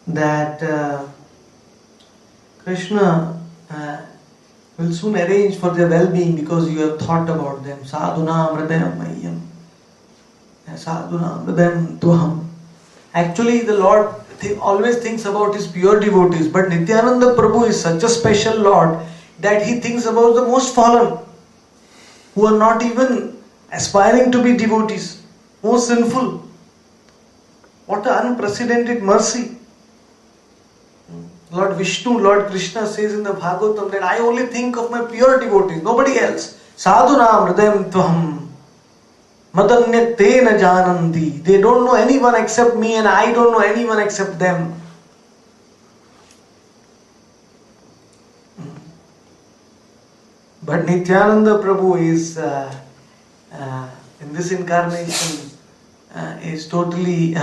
that Krishna will soon arrange for their well-being because you have thought about them. Sadhuna mridayam mayyam. Sadhuna mridayam tuham. Actually, the Lord always thinks about his pure devotees, but Nityananda Prabhu is such a special Lord that he thinks about the most fallen, who are not even aspiring to be devotees, most sinful. What an unprecedented mercy. Lord Vishnu, Lord Krishna says in the Bhagavatam that I only think of my pure devotees, nobody else. Sadhuna mridayam tvaham madanyate na jananti. They don't know anyone except me and I don't know anyone except them. But Nityananda Prabhu is in this incarnation is totally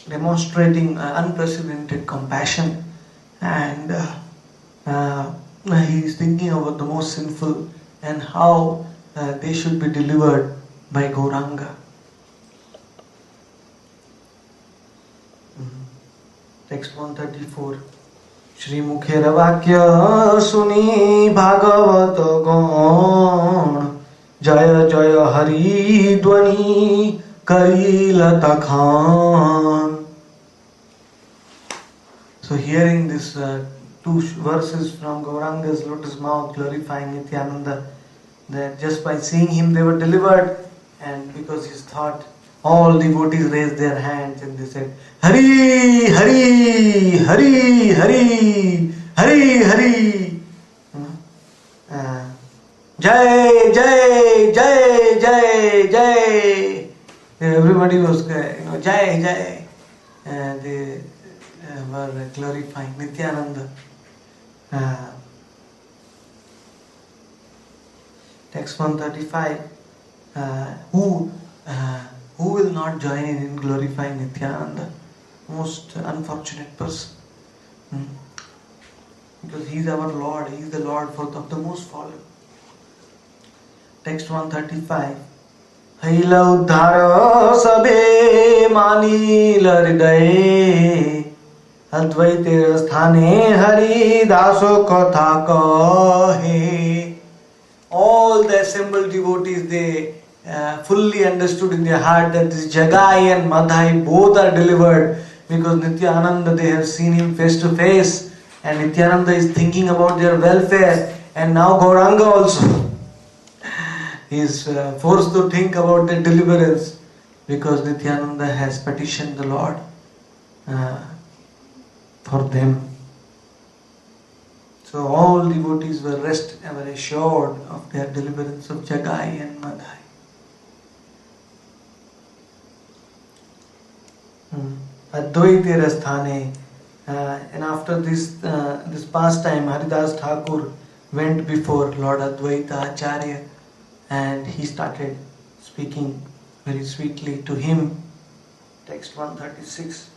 demonstrating unprecedented compassion, and he is thinking about the most sinful and how they should be delivered by Gauranga. Text 134. Shri Mukhera Vakya Suni Bhagavat Gaun Jaya Jaya Hari Dwani Kari Lata Khan. So hearing this two verses from Gauranga's lotus mouth glorifying Nityananda, that just by seeing him they were delivered, and because his thought, all devotees raised their hands and they said, Hari, Hari, Hari, Hari, Hari, Hari. Jai, Jai, Jai, Jai, Jai. Everybody was, Jai, Jai. They were glorifying Nityananda. Text 135. Who will not join in glorifying Nityananda? Most unfortunate person. Because he is our Lord, he is the Lord of the most fallen. Text 135. Haila uddhara sabe manila hridaye advaite sthane hari daso katha kahe. All the assembled devotees, they fully understood in their heart that this Jagai and Madhai both are delivered, because Nityananda, they have seen him face to face, and Nityananda is thinking about their welfare, and now Gauranga also is forced to think about their deliverance, because Nityananda has petitioned the Lord for them. So all devotees were assured of their deliverance of Jagai and Madhai. Advaita Rasthane, and after this pastime, Haridas Thakur went before Lord Advaita Acharya, and he started speaking very sweetly to him. Text 136.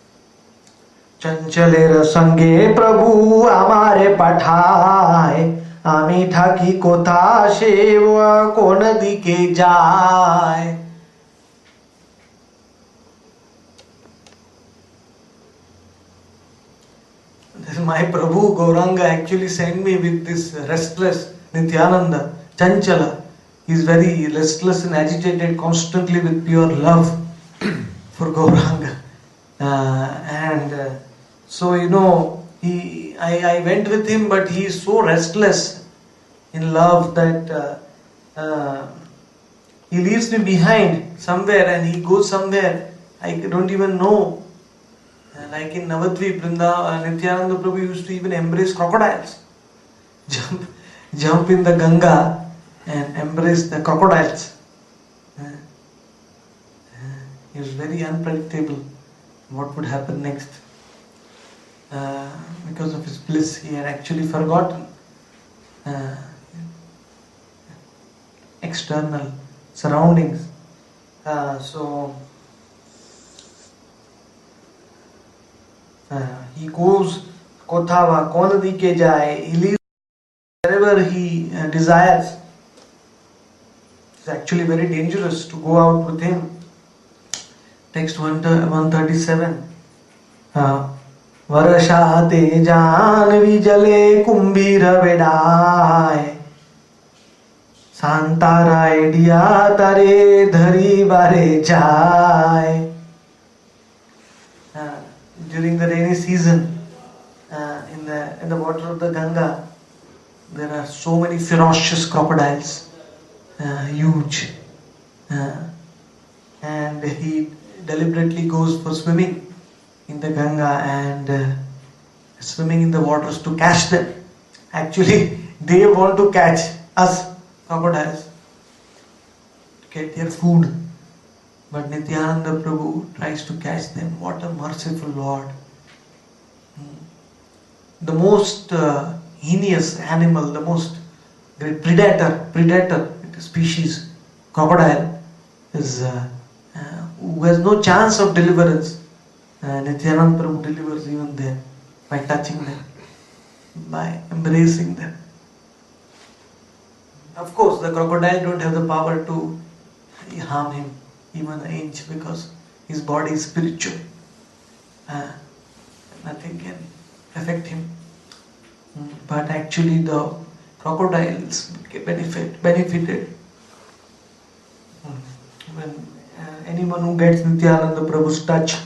Chanchale sange Prabhu amare pathaye ami thaki kotha seva kon dike jaye. My Prabhu Gauranga actually sent me with this restless Nityananda, Chanchala. He is very restless and agitated constantly with pure love for Gauranga. So I went with him, but he is so restless in love that he leaves me behind somewhere and he goes somewhere I don't even know. Like in Navadvip, Nityananda Prabhu used to even embrace crocodiles, jump in the Ganga and embrace the crocodiles. He was very unpredictable. What would happen next? Because of his bliss, he had actually forgotten external surroundings. He goes Kothava, Konadike Jai, he lives wherever he desires. It's actually very dangerous to go out with him. Text 137. वर्षा ते जानवी जले कुंभीर वेडाय सांतारा एडिया तारे धरी बारे जाय. During the rainy season, in the water of the Ganga, there are so many ferocious crocodiles, huge, and he deliberately goes for swimming in the Ganga and swimming in the waters to catch them. Actually, they want to catch us, crocodiles, to get their food. But Nityananda Prabhu tries to catch them. What a merciful Lord. The most heinous animal, the most great predator species, crocodile, is who has no chance of deliverance. Nityananda Prabhu delivers even them by touching them, by embracing them. Of course, the crocodile don't have the power to harm him even an inch because his body is spiritual. Nothing can affect him. But actually the crocodiles benefited when anyone who gets Nityananda Prabhu's touch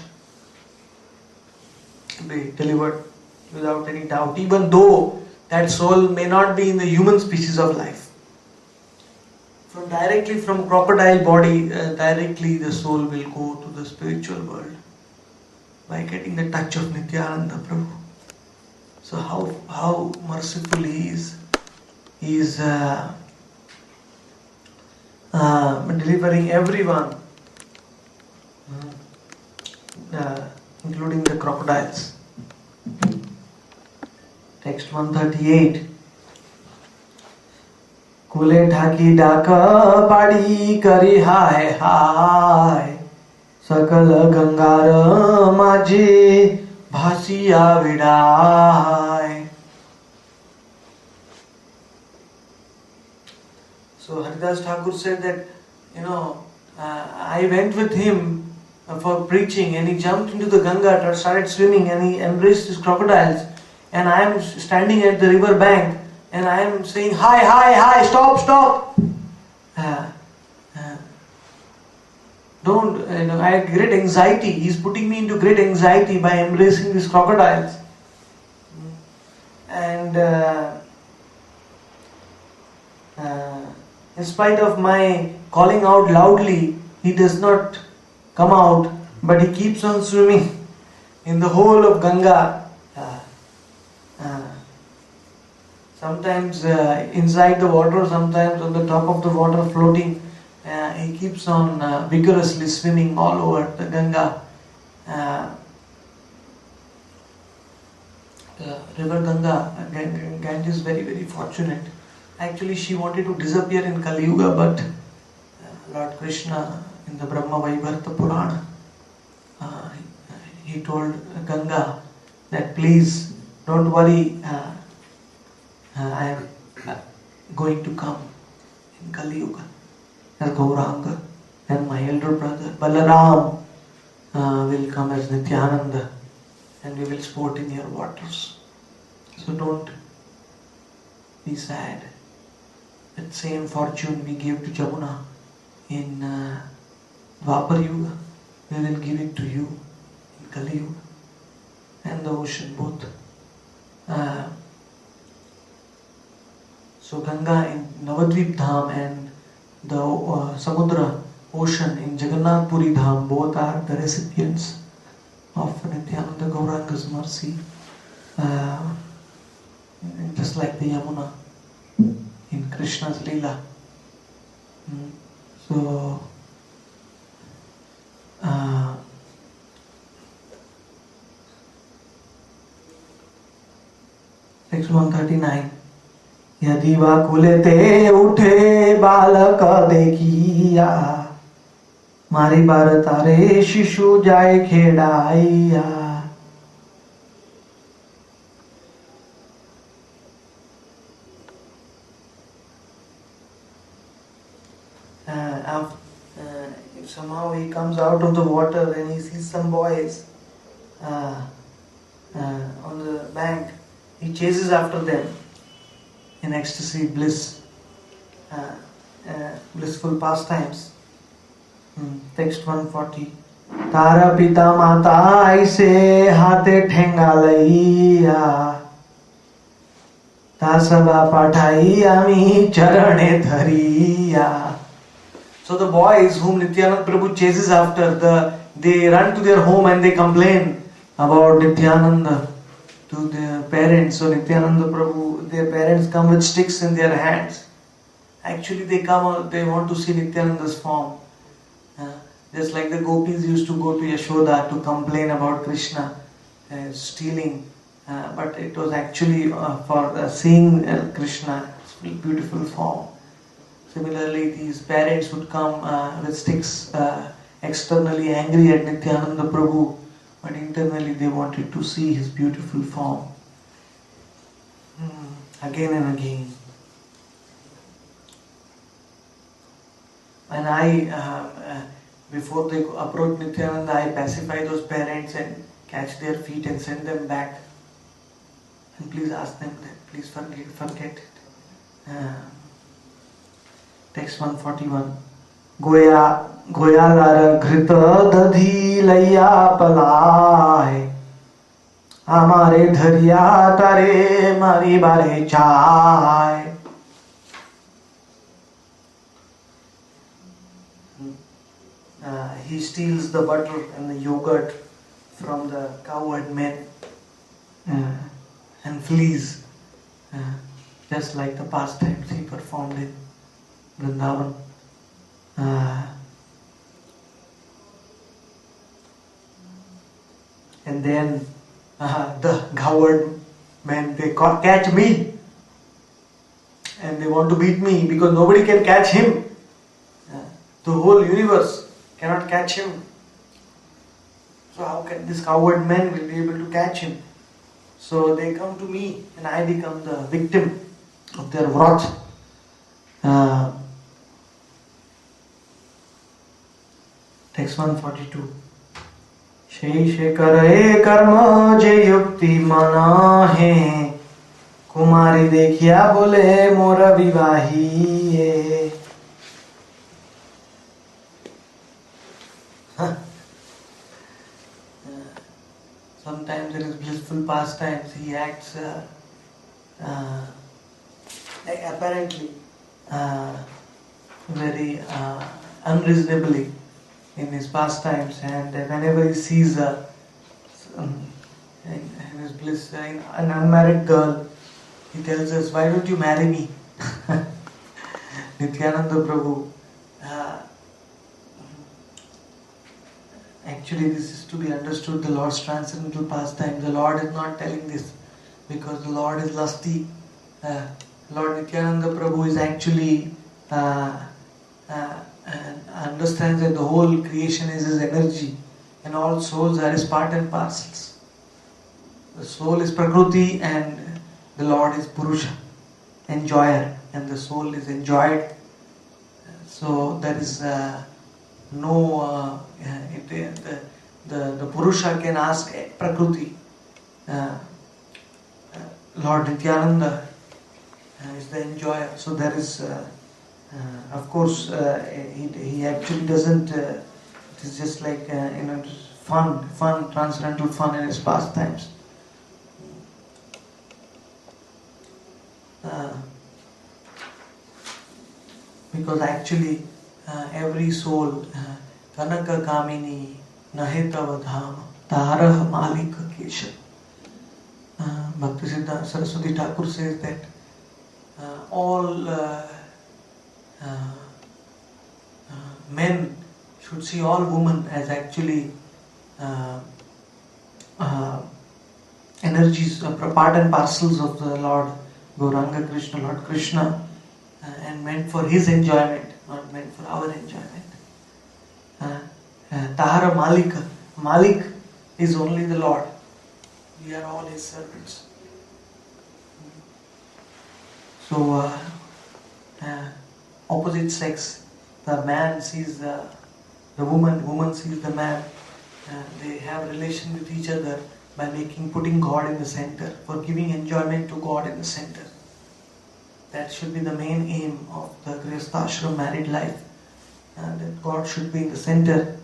be delivered without any doubt, even though that soul may not be in the human species of life. Directly from crocodile body, directly the soul will go to the spiritual world by getting the touch of Nityananda Prabhu. So how merciful he is. He is delivering everyone, including the crocodiles. Text 138. कुले ढाकी डाक पाड़ी करी हाय हाय सकल गंगार माझे भासिया विडाय. So Haridas Thakur said that, I went with him for preaching and he jumped into the Ganga, started swimming and he embraced his crocodiles, and I am standing at the river bank and I am saying, hi, stop. Don't, I had great anxiety. He's putting me into great anxiety by embracing these crocodiles. And in spite of my calling out loudly, he does not come out, but he keeps on swimming in the whole of Ganga. Sometimes inside the water, sometimes on the top of the water floating. He keeps on vigorously swimming all over the Ganga. The river Ganga, Ganges is very, very fortunate. Actually, she wanted to disappear in Kali Yuga, but Lord Krishna in the Brahma Vaivarta Purana, he told Ganga that please don't worry, I am going to come in Kali Yuga as Gauranga, and my elder brother Balaram will come as Nityananda, and we will sport in your waters. So don't be sad. That same fortune we gave to Jamuna in Dwapar Yuga, we will give it to you in Kali Yuga, and the ocean both. So Ganga in Navadvip Dham and the Samudra ocean in Jagannath Puri Dham, both are the recipients of Nityananda Gauranga's mercy, just like the Yamuna in Krishna's Leela. So text 139. यदि वा कुलेते उठे बालक देखिया मारी बार तारे शिशु जाए खेड़ाइया. somehow he comes out of the water and he sees some boys on the bank. He chases after them in ecstasy, bliss, blissful pastimes. Text 140. तारा पिता माता ऐसे हाथे ठेंगा लइया ता सबा पाठाई आमी चरणे धरिया. So the boys whom Nityananda Prabhu chases after, they run to their home and they complain about Nityananda to their parents. So Nityananda Prabhu, their parents come with sticks in their hands. Actually they want to see Nityananda's form. Just like the gopis used to go to Yashoda to complain about Krishna stealing. But it was actually for seeing Krishna's beautiful form. Similarly, these parents would come with sticks, externally angry at Nityananda Prabhu, but internally they wanted to see his beautiful form. Again and again. And before they approach Nityananda, I pacify those parents and catch their feet and send them back. And please ask them that, please forget it. Text 141. Goyalar घृत दधी लैया पलाए हमारे धरिया तारे मारी बारे चाय. He steals the butter and the yogurt from the cowherd men and flees, just like the pastimes he performed in Vrindavan. And then the cowherd men, they catch me and they want to beat me because nobody can catch him. The whole universe cannot catch him. So how can this cowherd men will be able to catch him? So they come to me and I become the victim of their wrath. Text 142. शेष करे कर्म जे युक्ति मना है कुमारी देखिया बोले मोर विवाही है. Sometimes in his blissful pastimes he acts apparently very unreasonably in his pastimes, and whenever he sees in his bliss an unmarried girl, he tells us, "Why don't you marry me?" Nityananda Prabhu. Actually, this is to be understood, the Lord's transcendental pastime. The Lord is not telling this because the Lord is lusty. Lord Nityananda Prabhu is actually understands that the whole creation is his energy and all souls are his part and parcels. The soul is Prakriti and the Lord is Purusha, enjoyer, and the soul is enjoyed. So there is no the Purusha can ask Prakriti. Lord Nityananda is the enjoyer. So there is of course he actually doesn't it is just like fun transcendental fun in his pastimes. Because actually every soul Kanaka Kamini Nahitava Dham Tarah Malik Kesha. Bhaktisiddhanta Saraswati Thakur says that all men should see all women as actually energies, part and parcels of the Lord Gauranga Krishna, Lord Krishna, and meant for his enjoyment, not meant for our enjoyment. Tahara Malika. Malik is only the Lord. We are all his servants. So, opposite sex, the man sees the the woman sees the man. They have relation with each other by putting God in the center, for giving enjoyment to God in the center. That should be the main aim of the Grihastha married life. That God should be in the center,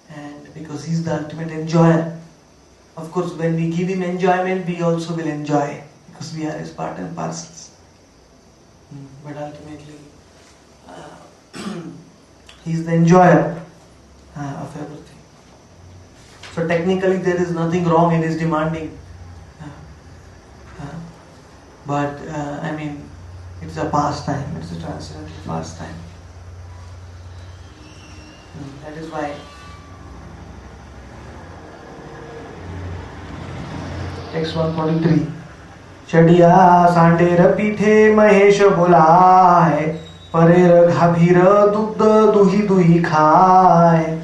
and because He is the ultimate enjoyer. Of course, when we give Him enjoyment, we also will enjoy, because we are His part and parcels. But ultimately, He is the enjoyer of everything. So technically there is nothing wrong in His demanding. But it's a pastime, it's a transcendental pastime. That is why text 143. चढ़िया सांडेर पीठे महेश बोलाए, परेर घाभीर दुग्ध दुही दुही खाए.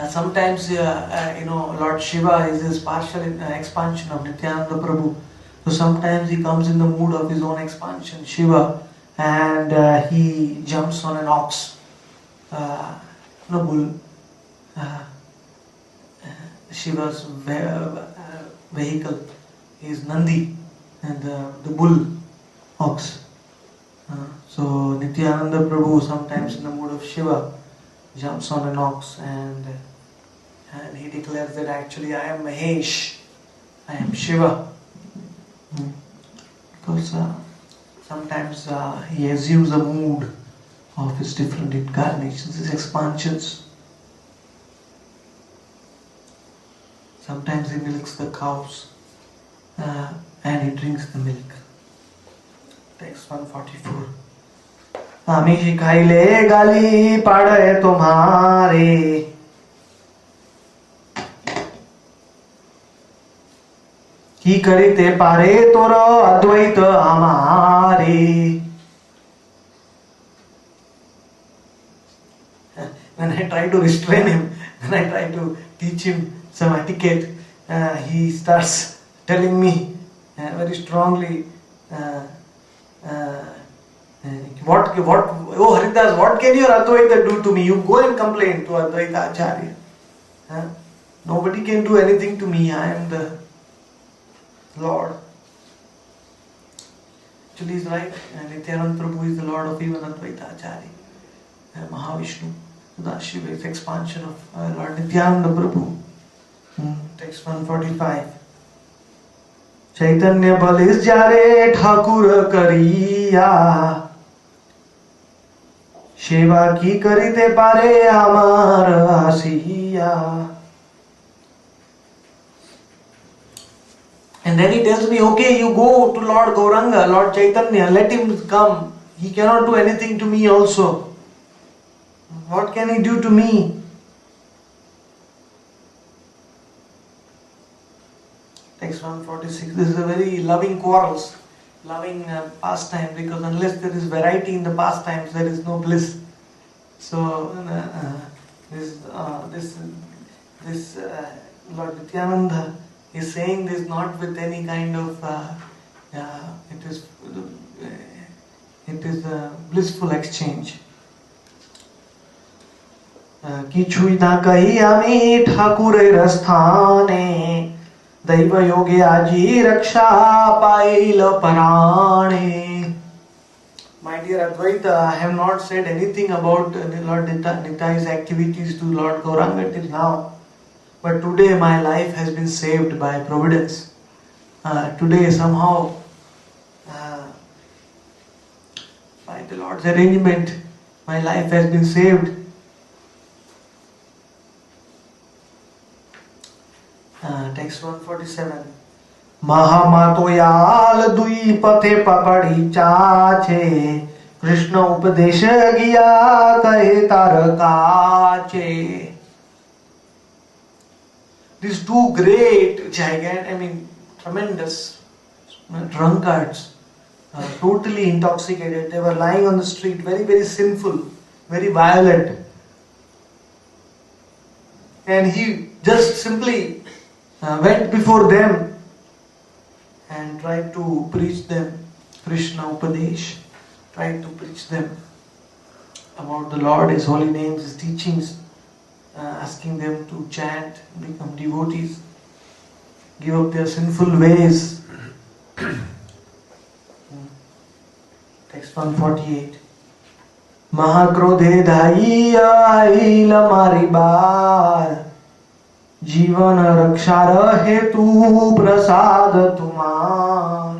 Sometimes, Lord Shiva is this partial expansion of Nityananda Prabhu. So sometimes he comes in the mood of his own expansion, Shiva, and he jumps on an ox, bull. Shiva's vehicle is Nandi, and the bull, ox. So Nityananda Prabhu, sometimes in the mood of Shiva, jumps on an ox and he declares that actually I am Mahesh, I am Shiva. Because sometimes he assumes the mood of his different incarnations, his expansions. Sometimes he milks the cows and he drinks the milk. Text 144. आमी शिखाइले गाली पाड़े तुम्हारे, की करिते पारे तोर अद्वैत हमारे. When I try to restrain him, when I try to teach him some etiquette, he starts telling me very strongly, oh Haridas, what can your Advaita do to me? You go and complain to Advaita Acharya. Nobody can do anything to me. I am the Lord. Actually, he's right. Nityananda Prabhu is the Lord of even Advaita Acharya. Mahavishnu, Shiva is expansion of Lord Nityananda Prabhu. Text 145. Chaitanya balis jare Thakur kariya, सेवा की करिते पारे आमार आसिया. And then he tells me, okay, you go to Lord Gauranga, Lord Chaitanya, let him come. He cannot do anything to me also. What can he do to me? Text 146. This is a very loving quarrels. Loving pastime, because unless there is variety in the pastimes, there is no bliss. So this Lord Nityananda is saying this not with any kind of it is a blissful exchange. किछुई ना कही आमी ठाकुरेर स्थाने, दैव योगे आजी रक्षा pile पराणे. My dear Advaita, I have not said anything about Lord Nitai's activities to Lord Gauranga till now. But today my life has been saved by providence. Today somehow, by the Lord's arrangement, my life has been saved. Text 147. महामातोयाल दुई पथे पपड़ी चाचे, कृष्ण उपदेश गिया कहे तारकाचे. These two great, tremendous drunkards, totally intoxicated. They were lying on the street, very, very sinful, very violent. And he just simply went before them and tried to preach them Krishna Upadesh, tried to preach them about the Lord, His holy names, His teachings, asking them to chant, become devotees, give up their sinful ways. Text 148. Mahakrodhe dhaiya aila mari baar, जीवन रक्षा हेतु प्रसाद तुम्हार.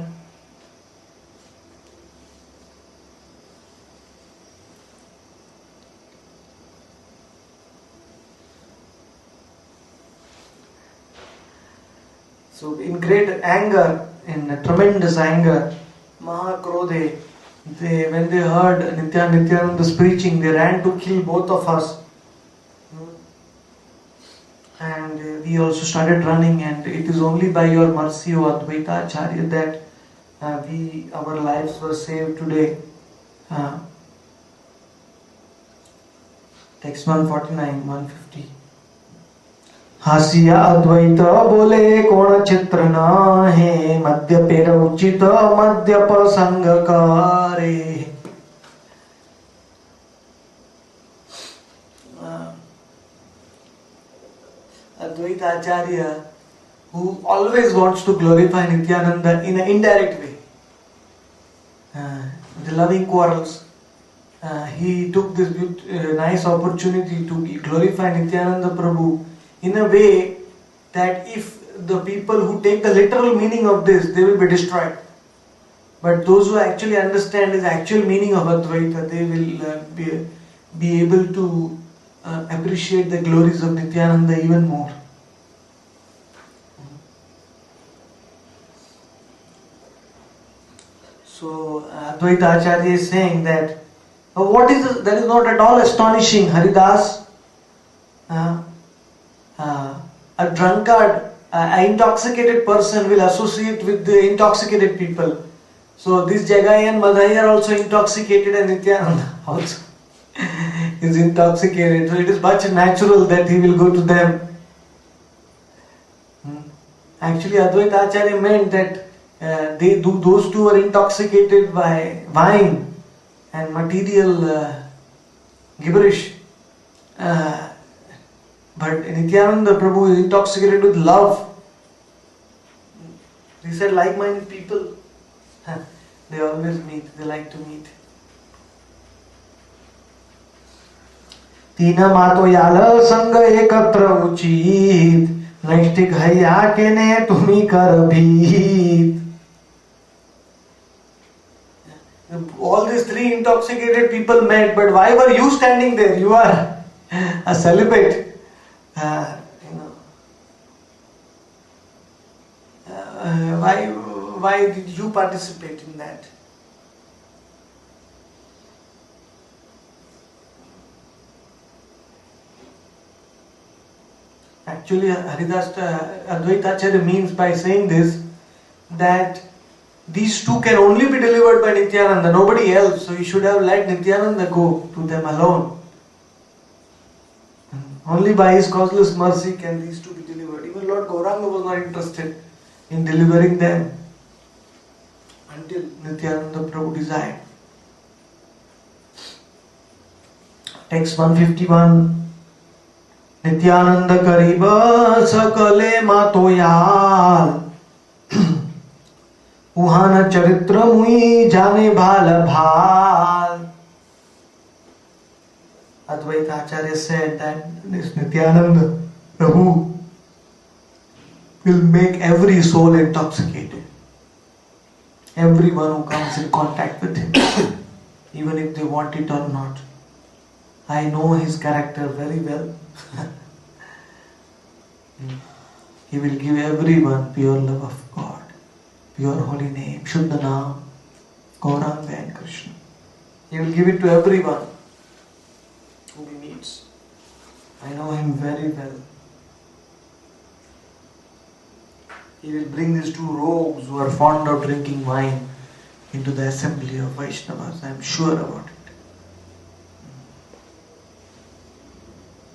So in great anger, in tremendous anger, Mahakrodhe, when they heard Nityananda's preaching, they ran to kill both of us. And we also started running, and it is only by your mercy, O Advaita Acharya, that our lives were saved today. Text 149, 150. हासिया अद्वैत बोले कोण चित्र न है, मध्य पेर उचित मध्य प्रसंग करे. Advaita Acharya, who always wants to glorify Nityananda in an indirect way, the loving quarrels, he took this nice opportunity to glorify Nityananda Prabhu in a way that if the people who take the literal meaning of this, they will be destroyed. But those who actually understand the actual meaning of Advaita, they will be able to appreciate the glories of Nityananda even more. So Advaita Acharya is saying that what is this? That is not at all astonishing, Haridas. A drunkard, an intoxicated person will associate with the intoxicated people. So this Jagai and Madhai are also intoxicated, and Nityananda also is intoxicated. So it is much natural that he will go to them. Actually, Advaita Acharya meant that those two are intoxicated by wine and material gibberish. But Nityananda Prabhu is intoxicated with love. He said like-minded people, they always meet, they like to meet. तीन मातो याल संग एकत्र उचित, नैष्ठिक हैया के ने तुम्ही कर भीत. All these three intoxicated people met, but why were you standing there? You are a celibate. Why did you participate in that? Actually, Haridas Advaita Acharya means by saying this that these two can only be delivered by Nityananda, nobody else. So you should have let Nityananda go to them alone. Only by his causeless mercy can these two be delivered. Even Lord Gauranga was not interested in delivering them until Nityananda Prabhu desired. Text 151. Nityananda kariba sakale matoyal, uhana charitra mui jane bhal bhal. Advaita Acharya said that this Nityananda Prabhu will make every soul intoxicated. Everyone who comes in contact with him, even if they want it or not. I know his character very well. He will give everyone pure love of God, pure holy name, Shuddha Naam, Gauranga and Krishna. He will give it to everyone who he meets. I know him very well. He will bring these two rogues who are fond of drinking wine into the assembly of Vaishnavas. I am sure about it.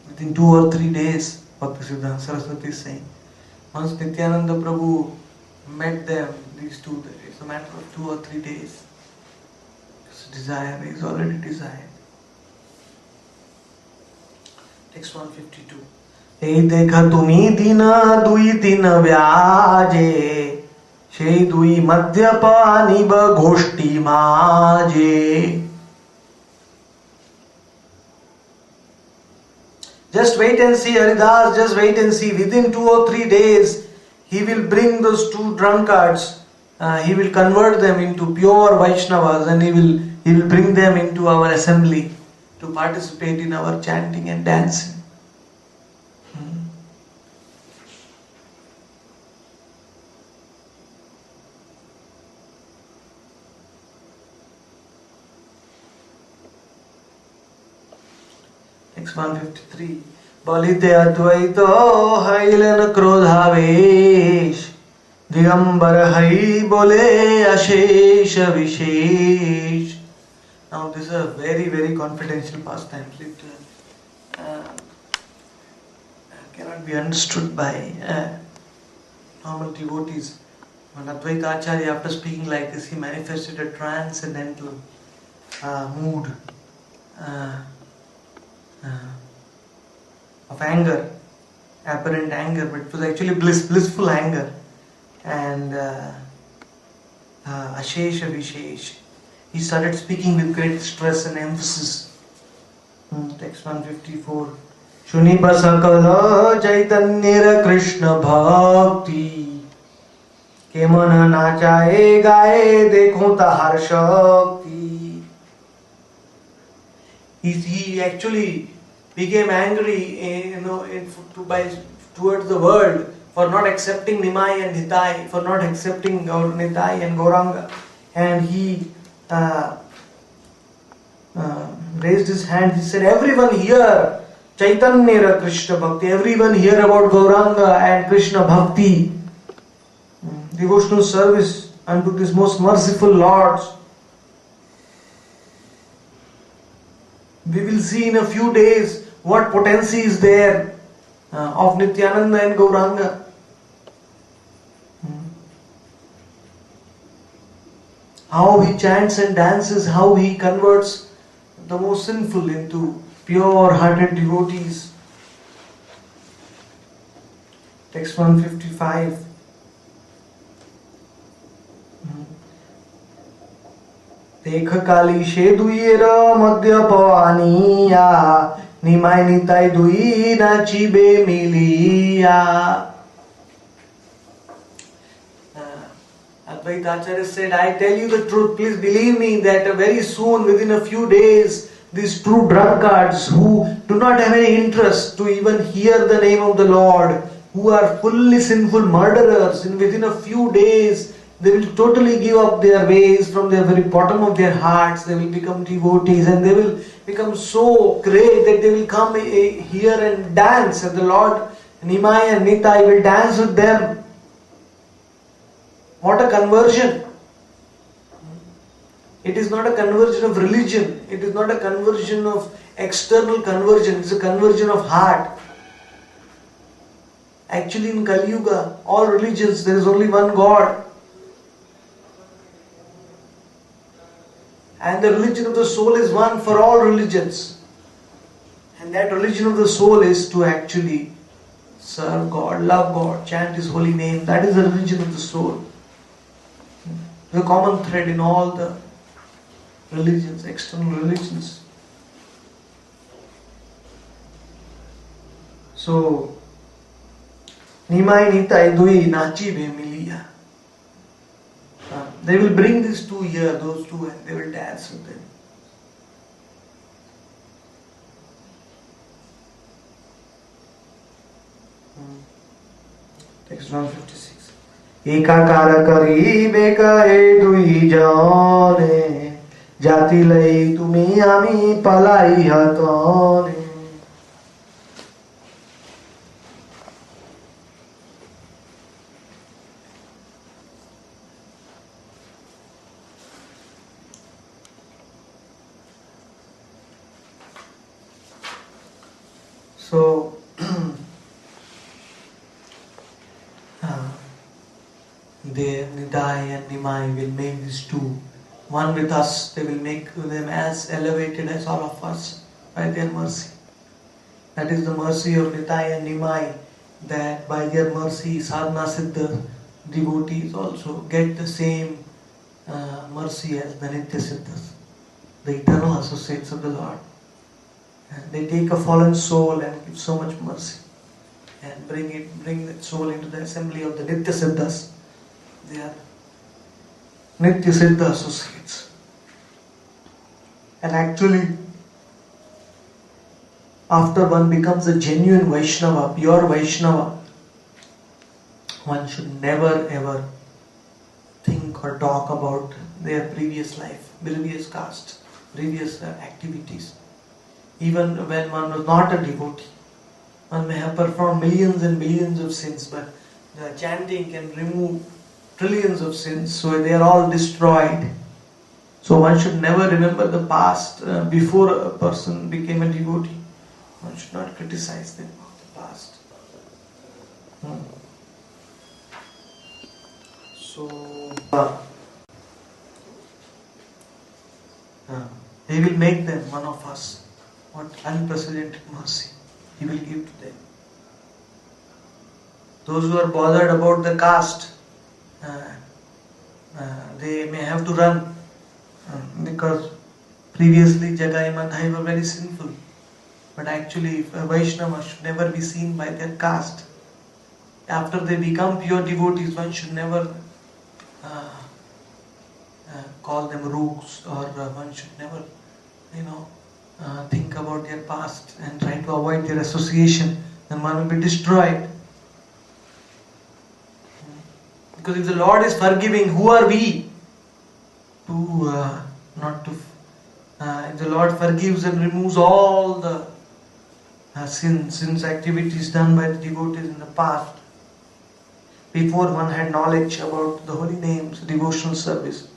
Within 2 or 3 days, Bhaktisiddhanta Saraswati is saying, once Nityananda Prabhu met them, these two, It's a matter of 2 or 3 days. This desire is already desired. Text 152. এই দেখা তুমি দিন দুই দিন ব্যাজে সেই দুই মদ্যপানিব গোষ্ঠী মাঝে. Just wait and see, Haridas, just wait and see. Within 2 or 3 days, he will bring those two drunkards. He will convert them into pure Vaishnavas, and he will bring them into our assembly to participate in our chanting and dancing. Next 153. Balite Advaita Hailan Krodhavesh Digambar Hai Bole Ashesha Vishesh. Now this is a very, very confidential pastime. It cannot be understood by normal devotees. When Advaita Acharya, after speaking like this, he manifested a transcendental mood of anger, apparent anger, but it was actually blissful anger, and Ashesha Vishesh. He started speaking with great stress and emphasis. Text 154. Shuniba sakala chaitanyera Krishna bhakti kemana nachaye gaye dekho tahar shakti. He actually became angry, towards the world for not accepting Nimai and Nitai, for not accepting Nitai and Gauranga, and he raised his hand. He said, "Everyone here, Chaitanya Krishna Bhakti. Everyone hear about Gauranga and Krishna Bhakti, devotional service unto this most merciful Lord. We will see in a few days what potency is there of Nityananda and Gauranga." How he chants and dances, how he converts the most sinful into pure-hearted devotees. Text 155. देख काली शे दुईर मद्यपानिया निमाय निताय दुई नाचिबे मिलिया. Advaita Acharya said, "I tell you the truth, please believe me that very soon, within a few days, these true drunkards who do not have any interest to even hear the name of the Lord, who are fully sinful murderers, and within a few days they will totally give up their ways from the very bottom of their hearts. They will become devotees, and they will become so great that they will come here and dance, and the Lord Nimai and Nitai will dance with them." What a conversion! It is not a conversion of religion. It is not a conversion of external conversion. It is a conversion of heart. Actually, in Kali Yuga, all religions, there is only one God. And the religion of the soul is one for all religions. And that religion of the soul is to actually serve God, love God, chant His holy name. That is the religion of the soul. The common thread in all the religions, external religions. So, Nimai Nitai Dui Nachibe Miliya. They will bring these two here, those two, and they will dance with them. Text 156. एकाकार करिबे कहे दुई जने जाति लई तुमी आमी पलाई हतने. So Nitai and and Nimai will make these two one with us. They will make them as elevated as all of us by their mercy. That is the mercy of Nitai and Nimai, that by their mercy sadhana siddha devotees also get the same mercy as the Nitya Siddhas, the eternal associates of the Lord. And they take a fallen soul and give so much mercy and bring that soul into the assembly of the Nitya Siddhas. They are Nitya Siddha associates. And actually, after one becomes a genuine Vaishnava, pure Vaishnava, one should never ever think or talk about their previous life, previous caste, previous activities. Even when one was not a devotee, one may have performed millions and millions of sins, but the chanting can remove trillions of sins, so they are all destroyed. So one should never remember the past before a person became a devotee. One should not criticize them about the past. He will make them one of us. What unprecedented mercy He will give to them. Those who are bothered about the caste, they may have to run because previously Jagai and Madhai were very sinful. But actually, a Vaishnava should never be seen by their caste. After they become pure devotees, one should never call them rooks, or one should never, think about their past and try to avoid their association. Then one will be destroyed. Because if the Lord is forgiving, who are we to not to? If the Lord forgives and removes all the sins, activities done by the devotees in the past, before one had knowledge about the holy names, devotional service.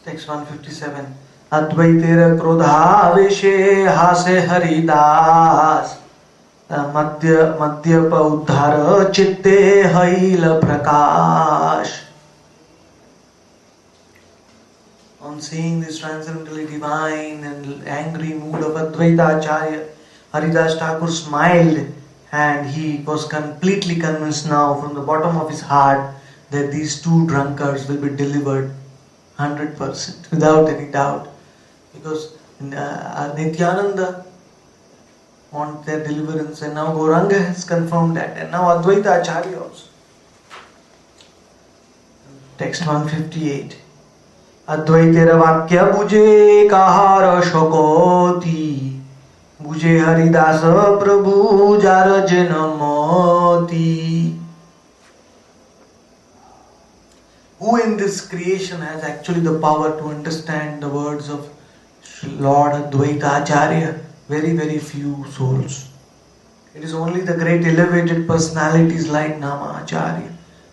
Text 157. Advaitera krodhaveshe hase haridas Madhyapa uddhara chitte haila prakash. On seeing this transcendently divine and angry mood of Advaita Acharya, Haridas Thakur smiled, and he was completely convinced now from the bottom of his heart that these two drunkards will be delivered 100% without any doubt. Because Nityananda want their deliverance, and now Gauranga has confirmed that, and now Advaita Acharya also. Text 158. Advaitera vakya buje kahara shokoti buje haridasa prabhu jar janamoti. Who in this creation has actually the power to understand the words of Lord Advaita Acharya? Very, very few souls. It is only the great elevated personalities like Nama Acharya,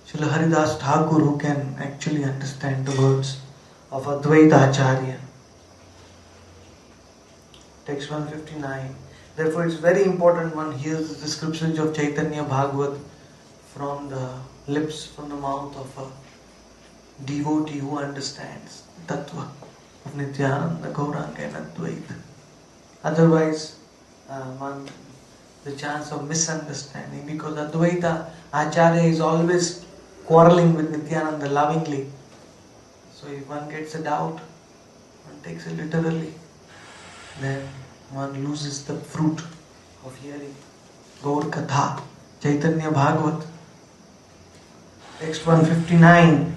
Srila Haridas Thakur, who can actually understand the words of Advaita Acharya. Text 159. Therefore, it's very important one hears the descriptions of Chaitanya Bhagavat from the lips, from the mouth of a devotee who understands the Tattva of Nityananda, Gauranga and Advaita. Otherwise, the chance of misunderstanding, because Advaita Acharya is always quarreling with Nityananda lovingly. So if one gets a doubt, one takes it literally, then one loses the fruit of hearing Gaur Katha, Chaitanya Bhagavat. Text 159.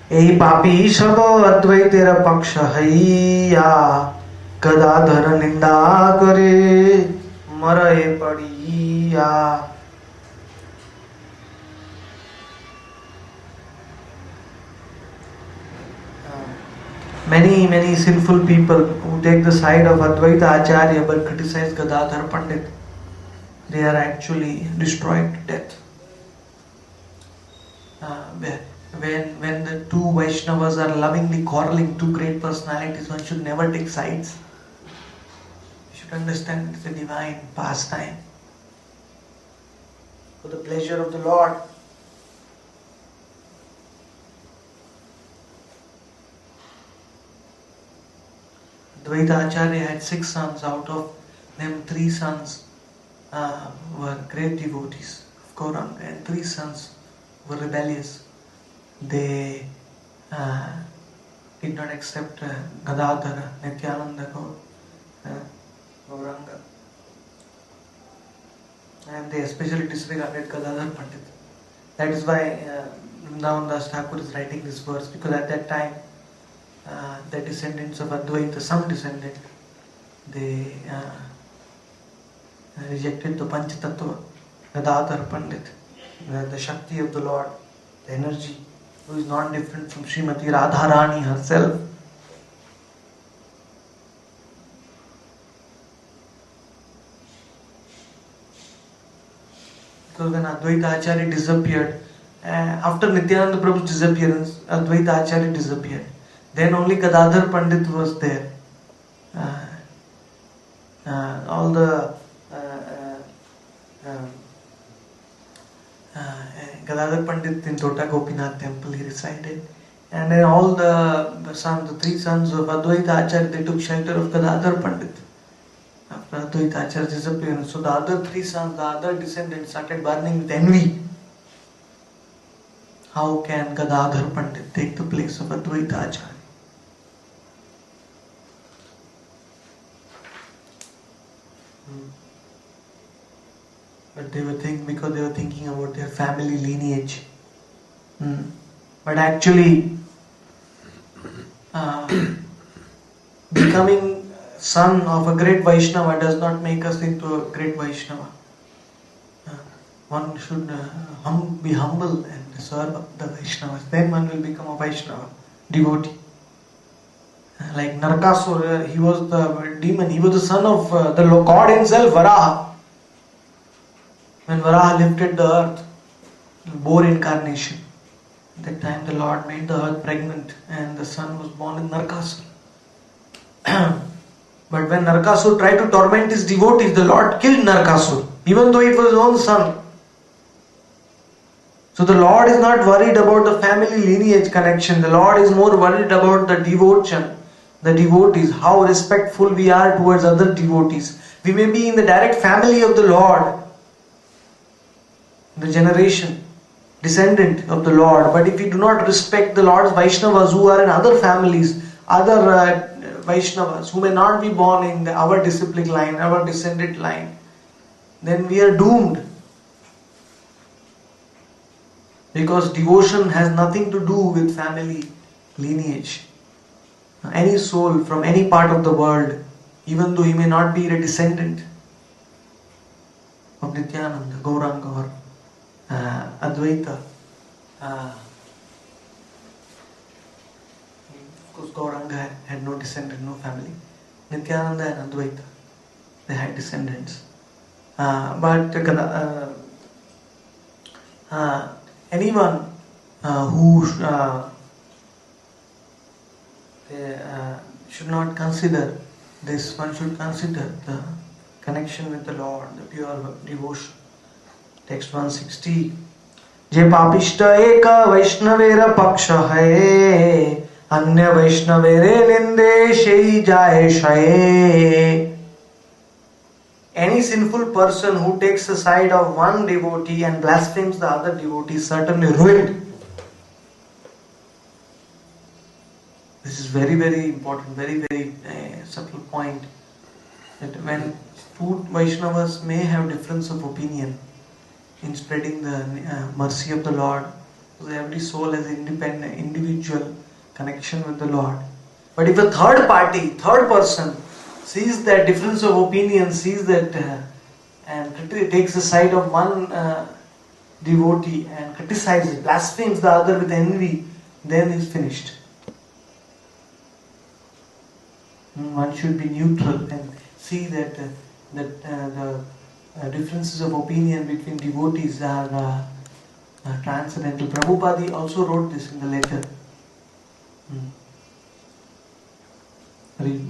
Ei papi sab Advaitera paksha haiya Gadadhara ninda kare maraye padiya. Many sinful people who take the side of Advaita Acharya but criticize Gadadhar Pandit, they are actually destroyed to death. When the two Vaishnavas are lovingly quarreling, two great personalities, one should never take sides. should understand it's a divine pastime for the pleasure of the Lord. Advaita Acharya had 6 sons, out of them 3 sons were great devotees of Gauranga and 3 sons were rebellious. They did not accept Gadadhara, Nityananda Gauranga, and they especially disregarded Gadadhar Pandit. That is why Vrindavan Das Thakur is writing this verse, because at that time the descendants of Advaita, some descendant, they rejected the Panch Tattva, Gadadhar Pandit, the Shakti of the Lord, the energy, who is not different from Srimati Radharani herself. Because when Advaita Acharya disappeared, after Nityananda Prabhu's disappearance, Advaita Acharya disappeared. Then only Gadadhar Pandit was there. All the Gadadhar Pandit in Tota Gopinath temple he resided, and then all the 3 sons of Advaita Acharya, they took shelter of Gadadhar Pandit after Advaita Acharya's disappearance. So the other 3 sons, the other descendants, started burning with envy. How can Gadadhar Pandit take the place of Advaita Acharya? But they were because they were thinking about their family lineage. But actually, becoming son of a great Vaishnava does not make us into a great Vaishnava. One should be humble and serve the Vaishnavas. Then one will become a Vaishnava, devotee. Like Narakasura, he was the demon. He was the son of the God himself, Varaha. When Varaha lifted the earth, bore incarnation, at that time the Lord made the earth pregnant and the son was born in Narakasura. But when Narakasura tried to torment his devotees, the Lord killed Narakasura, even though it was his own son. So the Lord is not worried about the family lineage connection. The Lord is more worried about the devotion, the devotees, how respectful we are towards other devotees. We may be in the direct family of the Lord, the generation, descendant of the Lord, but if we do not respect the Lord's Vaishnavas who are in other families, other Vaishnavas who may not be born in our disciplic line, our descendant line, then we are doomed. Because devotion has nothing to do with family lineage. Any soul from any part of the world, even though he may not be a descendant of Nityananda, Gauranga or Advaita. Of course, Gauranga had no descendant, no family. Nityananda and Advaita, they had descendants. But anyone who should not consider this, one should consider the connection with the Lord, the pure devotion. Text 160. जे पापिष्ट एक वैष्णवेर पक्ष है, अन्य वैष्णवेरे निंदे Shai जाए शये. Any sinful person who takes the side of one devotee and blasphemes the other devotee is certainly ruined. This is very, very important, very, very subtle point. That when two Vaishnavas may have difference of opinion in spreading the mercy of the Lord, because every soul has independent, individual connection with the Lord. But if a third party, third person sees that difference of opinion, sees that and takes the side of one devotee and criticizes, blasphemes the other with envy, then is finished. One should be neutral and see that the differences of opinion between devotees are transcendental. Prabhupada also wrote this in the letter. Read.